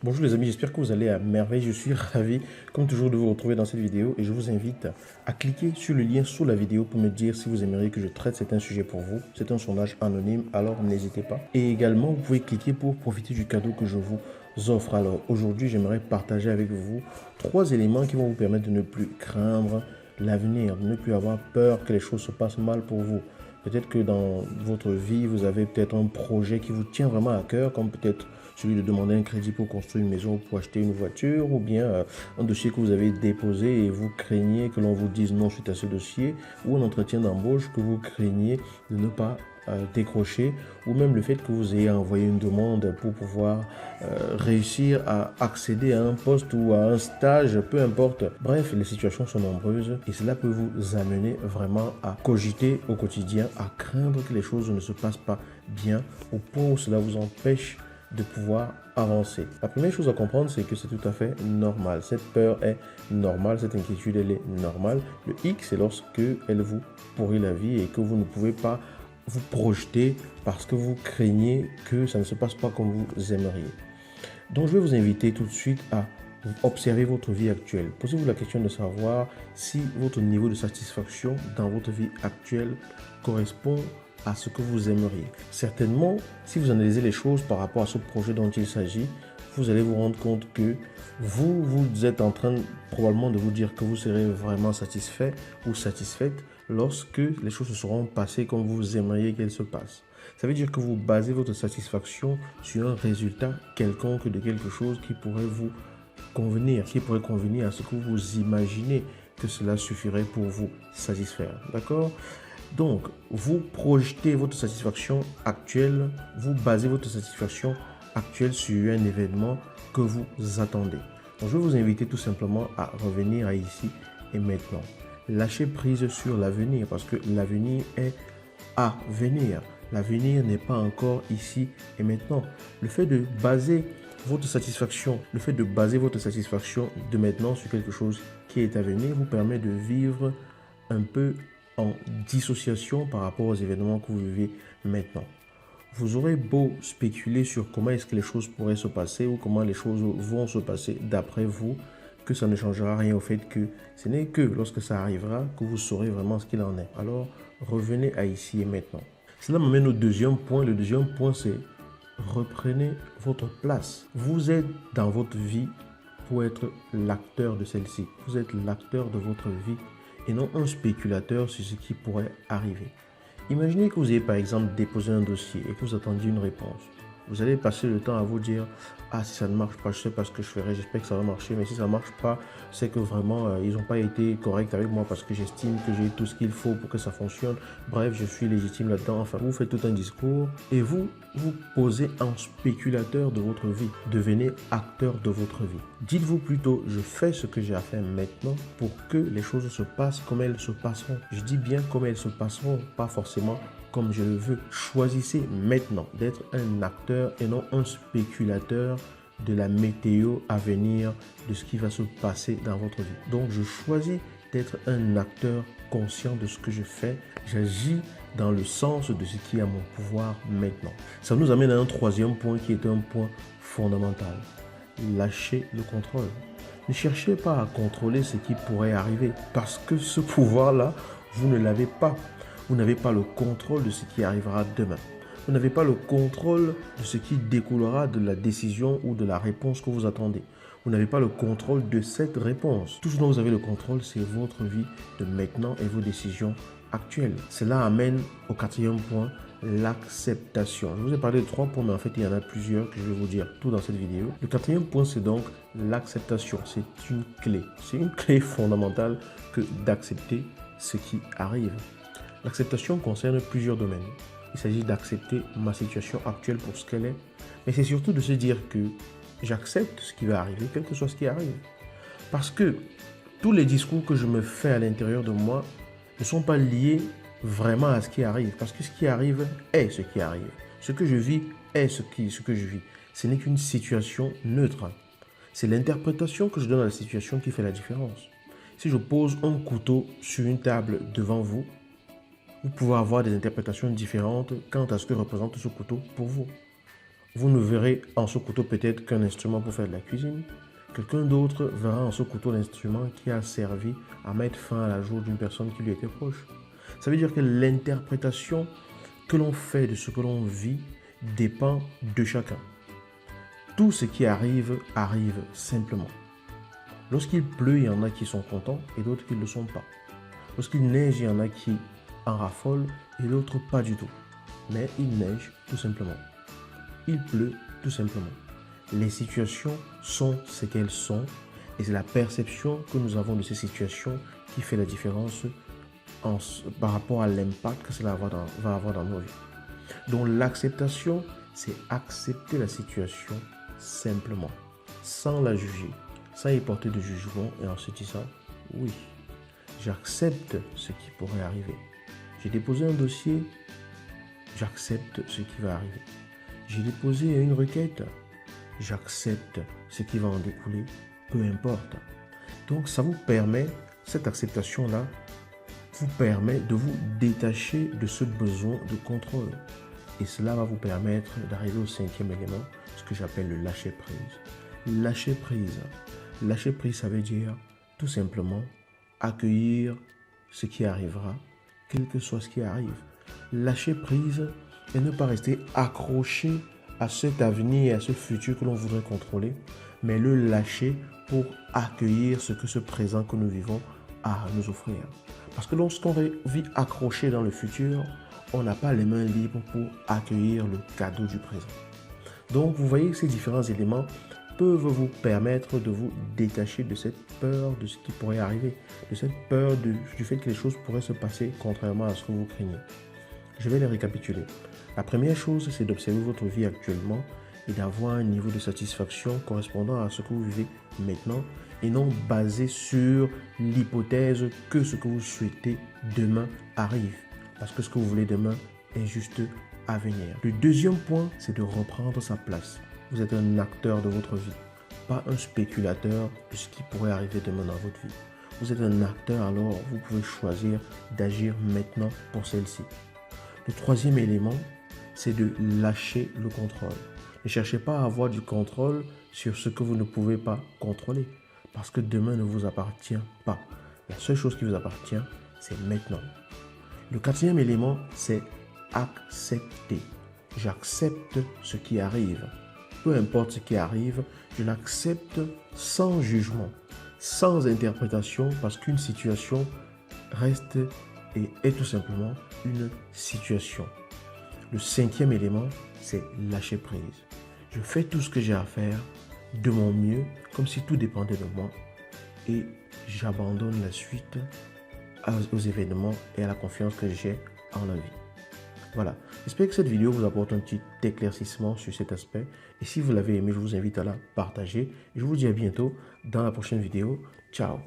Bonjour les amis, j'espère que vous allez à merveille. Je suis ravi, comme toujours, de vous retrouver dans cette vidéo et je vous invite à cliquer sur le lien sous la vidéo pour me dire si vous aimeriez que je traite certains sujets pour vous. C'est un sondage anonyme, alors n'hésitez pas. Et également, vous pouvez cliquer pour profiter du cadeau que je vous offre. Alors aujourd'hui, j'aimerais partager avec vous 3 éléments qui vont vous permettre de ne plus craindre l'avenir, de ne plus avoir peur que les choses se passent mal pour vous. Peut-être que dans votre vie, vous avez peut-être un projet qui vous tient vraiment à cœur, comme peut-être celui de demander un crédit pour construire une maison ou pour acheter une voiture, ou bien un dossier que vous avez déposé et vous craignez que l'on vous dise non suite à ce dossier, ou un entretien d'embauche que vous craignez de ne pas décrocher, ou même le fait que vous ayez envoyé une demande pour pouvoir réussir à accéder à un poste ou à un stage, peu importe. Bref, les situations sont nombreuses et cela peut vous amener vraiment à cogiter au quotidien, à craindre que les choses ne se passent pas bien, au point où cela vous empêche de pouvoir avancer. La première chose à comprendre, c'est que c'est tout à fait normal. Cette peur est normale, cette inquiétude, elle est normale. Le hic, c'est lorsque elle vous pourrit la vie et que vous ne pouvez pas vous projeter parce que vous craignez que ça ne se passe pas comme vous aimeriez. Donc, je vais vous inviter tout de suite à observer votre vie actuelle. Posez-vous la question de savoir si votre niveau de satisfaction dans votre vie actuelle correspond à ce que vous aimeriez. Certainement, si vous analysez les choses par rapport à ce projet dont il s'agit, vous allez vous rendre compte que vous êtes en train probablement de vous dire que vous serez vraiment satisfait ou satisfaite lorsque les choses se seront passées comme vous aimeriez qu'elles se passent. Ça veut dire que vous basez votre satisfaction sur un résultat quelconque de quelque chose qui pourrait vous convenir, qui pourrait convenir à ce que vous imaginez que cela suffirait pour vous satisfaire. D'accord? Donc, vous projetez votre satisfaction actuelle, vous basez votre satisfaction actuelle sur un événement que vous attendez. Donc, je vais vous inviter tout simplement à revenir à ici et maintenant. Lâchez prise sur l'avenir parce que l'avenir est à venir. L'avenir n'est pas encore ici et maintenant. Le fait de baser votre satisfaction, de maintenant sur quelque chose qui est à venir vous permet de vivre un peu en dissociation par rapport aux événements que vous vivez maintenant. Vous aurez beau spéculer sur comment est-ce que les choses pourraient se passer ou comment les choses vont se passer d'après vous, que ça ne changera rien au fait que ce n'est que lorsque ça arrivera que vous saurez vraiment ce qu'il en est. Alors, revenez à ici et maintenant. Cela m'amène au deuxième point. Le deuxième point, c'est reprenez votre place. Vous êtes dans votre vie pour être l'acteur de celle-ci. Vous êtes l'acteur de votre vie et non un spéculateur sur ce qui pourrait arriver. Imaginez que vous ayez par exemple déposé un dossier et que vous attendiez une réponse. Vous allez passer le temps à vous dire « Ah, si ça ne marche pas, je ne sais pas ce que je ferai, j'espère que ça va marcher. Mais si ça ne marche pas, c'est que vraiment, ils n'ont pas été corrects avec moi parce que j'estime que j'ai tout ce qu'il faut pour que ça fonctionne. Bref, je suis légitime là-dedans. » Enfin, vous faites tout un discours et vous posez en spéculateur de votre vie. Devenez acteur de votre vie. Dites-vous plutôt « Je fais ce que j'ai à faire maintenant pour que les choses se passent comme elles se passeront. » Je dis bien comme elles se passeront, pas forcément comme je le veux. Choisissez maintenant d'être un acteur et non un spéculateur de la météo à venir, de ce qui va se passer dans votre vie. Donc, je choisis d'être un acteur conscient de ce que je fais. J'agis dans le sens de ce qui est à mon pouvoir maintenant. Ça nous amène à un troisième point qui est un point fondamental. Lâchez le contrôle. Ne cherchez pas à contrôler ce qui pourrait arriver parce que ce pouvoir-là, vous ne l'avez pas. Vous n'avez pas le contrôle de ce qui arrivera demain. Vous n'avez pas le contrôle de ce qui découlera de la décision ou de la réponse que vous attendez. Vous n'avez pas le contrôle de cette réponse. Tout ce dont vous avez le contrôle, c'est votre vie de maintenant et vos décisions actuelles. Cela amène au quatrième point, l'acceptation. Je vous ai parlé de 3 points, mais en fait, il y en a plusieurs que je vais vous dire tout dans cette vidéo. Le quatrième point, c'est donc l'acceptation. C'est une clé. C'est une clé fondamentale que d'accepter ce qui arrive. L'acceptation concerne plusieurs domaines. Il s'agit d'accepter ma situation actuelle pour ce qu'elle est, mais c'est surtout de se dire que j'accepte ce qui va arriver, quel que soit ce qui arrive. Parce que tous les discours que je me fais à l'intérieur de moi ne sont pas liés vraiment à ce qui arrive, parce que ce qui arrive est ce qui arrive. Ce que je vis est ce que je vis. Ce n'est qu'une situation neutre. C'est l'interprétation que je donne à la situation qui fait la différence. Si je pose un couteau sur une table devant vous, vous pouvez avoir des interprétations différentes quant à ce que représente ce couteau pour vous. Vous ne verrez en ce couteau peut-être qu'un instrument pour faire de la cuisine. Quelqu'un d'autre verra en ce couteau l'instrument qui a servi à mettre fin à la joue d'une personne qui lui était proche. Ça veut dire que l'interprétation que l'on fait de ce que l'on vit dépend de chacun. Tout ce qui arrive, arrive simplement. Lorsqu'il pleut, il y en a qui sont contents et d'autres qui ne le sont pas. Lorsqu'il neige, il y en a qui en raffolent et d'autres pas du tout. Mais il neige tout simplement. Il pleut tout simplement. Les situations sont ce qu'elles sont et c'est la perception que nous avons de ces situations qui fait la différence par rapport à l'impact que cela va avoir dans nos vies. Donc l'acceptation, c'est accepter la situation simplement, sans la juger, sans y porter de jugement et en se disant, oui, j'accepte ce qui pourrait arriver. J'ai déposé un dossier, j'accepte ce qui va arriver. J'ai déposé une requête, j'accepte ce qui va en découler, peu importe. Donc ça vous permet, cette acceptation-là, vous permet de vous détacher de ce besoin de contrôle. Et cela va vous permettre d'arriver au 5e élément, ce que j'appelle le lâcher-prise. Lâcher prise. Lâcher prise, ça veut dire tout simplement accueillir ce qui arrivera, quel que soit ce qui arrive. Lâcher prise et ne pas rester accroché à cet avenir et à ce futur que l'on voudrait contrôler, mais le lâcher pour accueillir ce que ce présent que nous vivons a à nous offrir. Parce que lorsqu'on vit accroché dans le futur, on n'a pas les mains libres pour accueillir le cadeau du présent. Donc, vous voyez que ces différents éléments peuvent vous permettre de vous détacher de cette peur de ce qui pourrait arriver, de cette peur du fait que les choses pourraient se passer contrairement à ce que vous craignez. Je vais les récapituler. La première chose, c'est d'observer votre vie actuellement et d'avoir un niveau de satisfaction correspondant à ce que vous vivez maintenant et non basé sur l'hypothèse que ce que vous souhaitez demain arrive. Parce que ce que vous voulez demain est juste à venir. Le deuxième point, c'est de reprendre sa place. Vous êtes un acteur de votre vie, pas un spéculateur de ce qui pourrait arriver demain dans votre vie. Vous êtes un acteur, alors vous pouvez choisir d'agir maintenant pour celle-ci. Le troisième élément, c'est de lâcher le contrôle. Ne cherchez pas à avoir du contrôle sur ce que vous ne pouvez pas contrôler, parce que demain ne vous appartient pas. La seule chose qui vous appartient, c'est maintenant. Le quatrième élément, c'est accepter. J'accepte ce qui arrive. Peu importe ce qui arrive, je l'accepte sans jugement, sans interprétation, parce qu'une situation reste et est tout simplement une situation. Le cinquième élément, c'est lâcher prise. Je fais tout ce que j'ai à faire de mon mieux, comme si tout dépendait de moi, et j'abandonne la suite aux événements et à la confiance que j'ai en la vie. Voilà, j'espère que cette vidéo vous apporte un petit éclaircissement sur cet aspect. Et si vous l'avez aimé, je vous invite à la partager. Et je vous dis à bientôt dans la prochaine vidéo. Ciao!